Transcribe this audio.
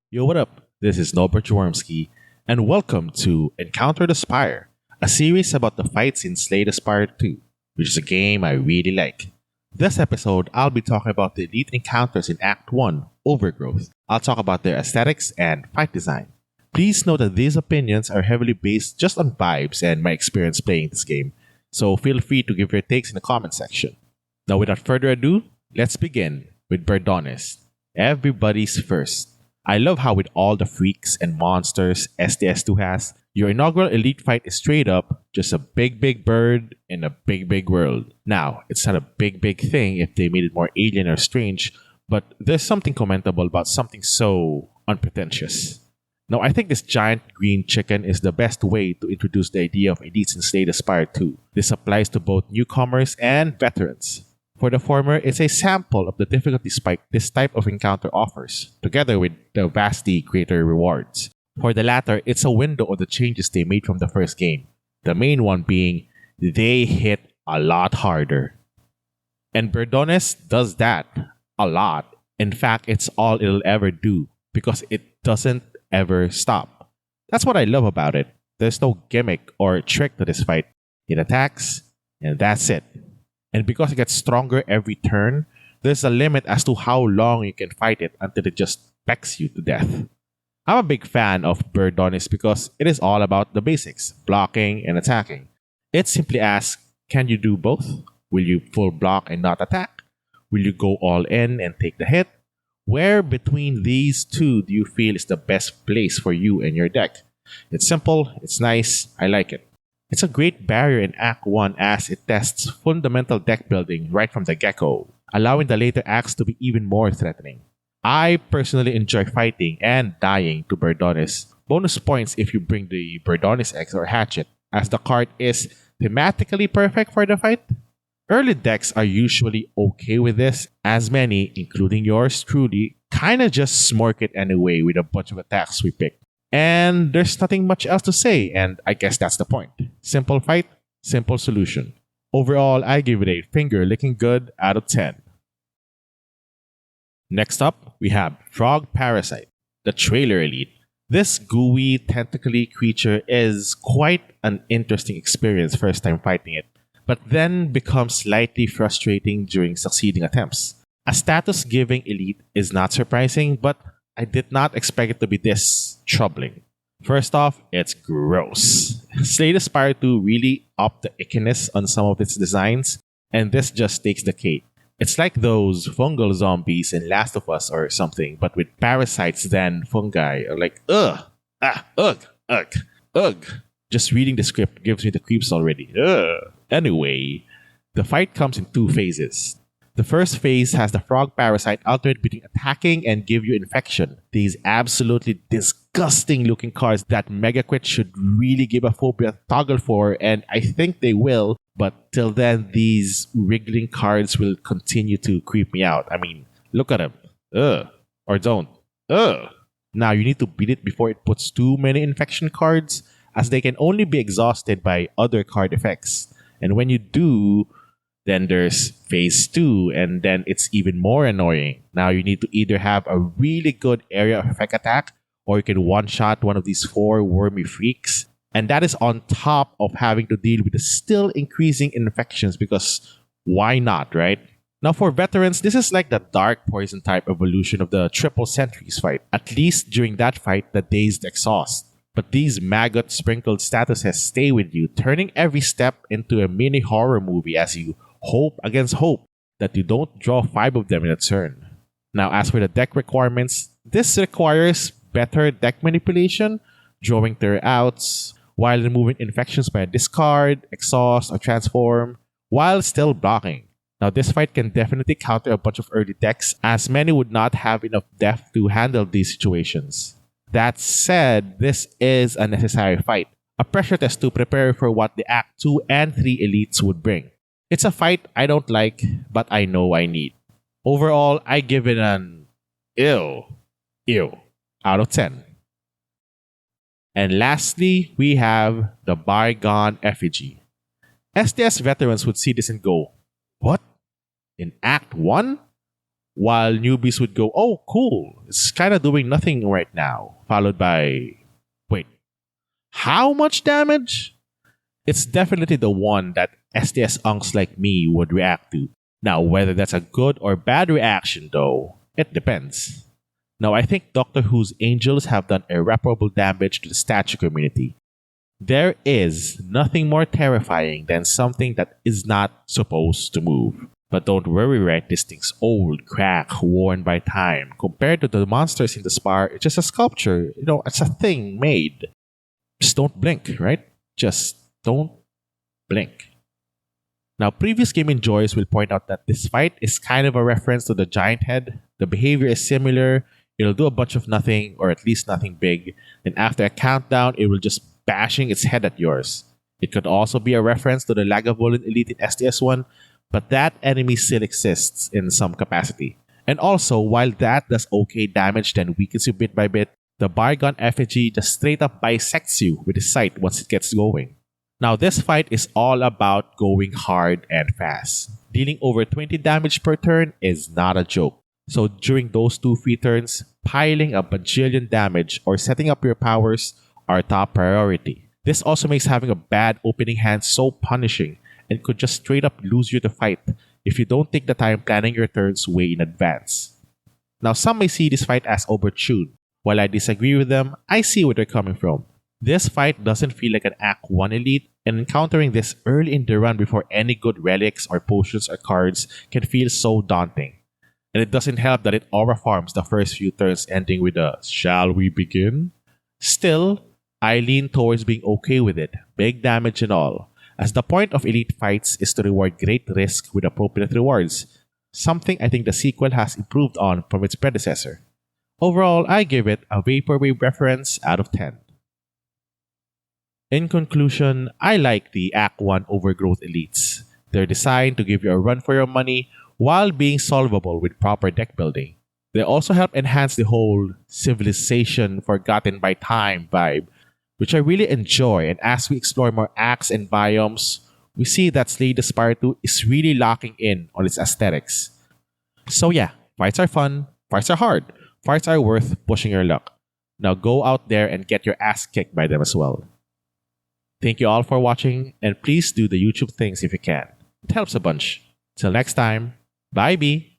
Yo, what up? This is Norbert Jawormski, and welcome to Encounter the Spire, a series about the fights in Slay the Spire 2, which is a game I really like. This episode, I'll be talking about the elite encounters in Act 1, Overgrowth. I'll talk about their aesthetics and fight design. Please note that these opinions are heavily based just on vibes and my experience playing this game, so feel free to give your takes in the comment section. Now, without further ado, let's begin with Berdonis, everybody's first. I love how with all the freaks and monsters SDS2 has, your inaugural elite fight is straight up just a big bird in a big world. Now, it's not a big thing if they made it more alien or strange, but there's something commentable about something so unpretentious. Now, I think this giant green chicken is the best way to introduce the idea of elites in Slay the Spire 2. This applies to both newcomers and veterans. For the former, it's a sample of the difficulty spike this type of encounter offers, together with the vastly greater rewards. For the latter, it's a window of the changes they made from the first game. The main one being, they hit a lot harder. And Berdonis does that a lot. In fact, it's all it'll ever do, because it doesn't ever stop. That's what I love about it. There's no gimmick or trick to this fight. It attacks, and that's it. And because it gets stronger every turn, there's a limit as to how long you can fight it until it just pecks you to death. I'm a big fan of Berdonis because it is all about the basics, blocking and attacking. It simply asks, can you do both? Will you full block and not attack? Will you go all in and take the hit? Where between these two do you feel is the best place for you and your deck? It's simple, it's nice, I like it. It's a great barrier in Act 1 as it tests fundamental deck building right from the get-go, allowing the later acts to be even more threatening. I personally enjoy fighting and dying to Berdonis. Bonus points if you bring the Berdonis X or Hatchet, as the card is thematically perfect for the fight. Early decks are usually okay with this, as many, including yours truly, kinda just smork it anyway with a bunch of attacks we pick. And there's nothing much else to say, and I guess that's the point. Simple fight, simple solution. Overall, I give it a finger licking good out of 10. Next up, we have Frog Parasite, the Trailer Elite. This gooey, tentacly creature is quite an interesting experience first time fighting it, but then becomes slightly frustrating during succeeding attempts. A status-giving elite is not surprising, but I did not expect it to be this troubling. First off, it's gross. Slay the Spire 2 really upped the ickiness on some of its designs, and this just takes the cake. It's like those fungal zombies in Last of Us or something, but with parasites than fungi. Or like, ugh. Just reading the script gives me the creeps already. Ugh. Anyway, the fight comes in two phases. The first phase has the frog parasite alternate between attacking and give you infection. These absolutely disgusting looking cards that Mega Quit should really give a phobia toggle for, and I think they will, but till then these wriggling cards will continue to creep me out. I mean, look at them. Ugh. Or don't. Ugh. Now you need to beat it before it puts too many infection cards, as they can only be exhausted by other card effects. And when you do, then there's phase 2, and then it's even more annoying. Now you need to either have a really good area of effect attack, or you can one-shot one of these 4 Wormy Freaks. And that is on top of having to deal with the still increasing infections, because why not, right? Now for veterans, this is like the dark poison type evolution of the triple sentries fight. At least during that fight, the dazed exhaust. But these maggot-sprinkled statuses stay with you, turning every step into a mini horror movie as you hope against hope that you don't draw 5 of them in a turn. Now, as for the deck requirements, this requires better deck manipulation, drawing their outs, while removing infections by a discard, exhaust, or transform, while still blocking. Now, this fight can definitely counter a bunch of early decks, as many would not have enough depth to handle these situations. That said, this is a necessary fight, a pressure test to prepare for what the Act 2 and 3 elites would bring. It's a fight I don't like, but I know I need. Overall, I give it an ew out of 10. And lastly, we have the Bygon Effigy. SDS veterans would see this and go, what? In Act 1? while newbies would go, oh, cool, it's kind of doing nothing right now, followed by, wait, how much damage? It's definitely the one that STS unks like me would react to. Now, whether that's a good or bad reaction, though, it depends. Now, I think Doctor Who's angels have done irreparable damage to the statue community. There is nothing more terrifying than something that is not supposed to move. But don't worry, right? This thing's old, cracked, worn by time. Compared to the monsters in the Spire, it's just a sculpture. It's a thing made. Just don't blink, right? Just don't blink. Now, previous game enjoyers will point out that this fight is kind of a reference to the giant head. The behavior is similar. It'll do a bunch of nothing, or at least nothing big. Then after a countdown, it will just bashing its head at yours. It could also be a reference to the Lagavulin Elite in STS1, but that enemy still exists in some capacity. And also, while that does okay damage then weakens you bit by bit, the Bygon Effigy just straight up bisects you with his sight once it gets going. Now, this fight is all about going hard and fast. Dealing over 20 damage per turn is not a joke. So during those 2 free turns, piling a bajillion damage or setting up your powers are top priority. This also makes having a bad opening hand so punishing and could just straight up lose you the fight if you don't take the time planning your turns way in advance. Now, some may see this fight as overtuned. While I disagree with them, I see where they're coming from. This fight doesn't feel like an Act 1 elite, and encountering this early in the run before any good relics or potions or cards can feel so daunting. And it doesn't help that it aura farms the first few turns ending with a "shall we begin?" Still, I lean towards being okay with it, big damage and all, as the point of elite fights is to reward great risk with appropriate rewards, something I think the sequel has improved on from its predecessor. Overall, I give it a Vaporwave reference out of 10. In conclusion, I like the Act 1 Overgrowth elites. They're designed to give you a run for your money while being solvable with proper deck building. They also help enhance the whole civilization forgotten by time vibe, which I really enjoy, and as we explore more acts and biomes, we see that Slay the Spire 2 is really locking in on its aesthetics. So yeah, fights are fun, fights are hard, fights are worth pushing your luck. Now go out there and get your ass kicked by them as well. Thank you all for watching, and please do the YouTube things if you can. It helps a bunch. Till next time, bye B!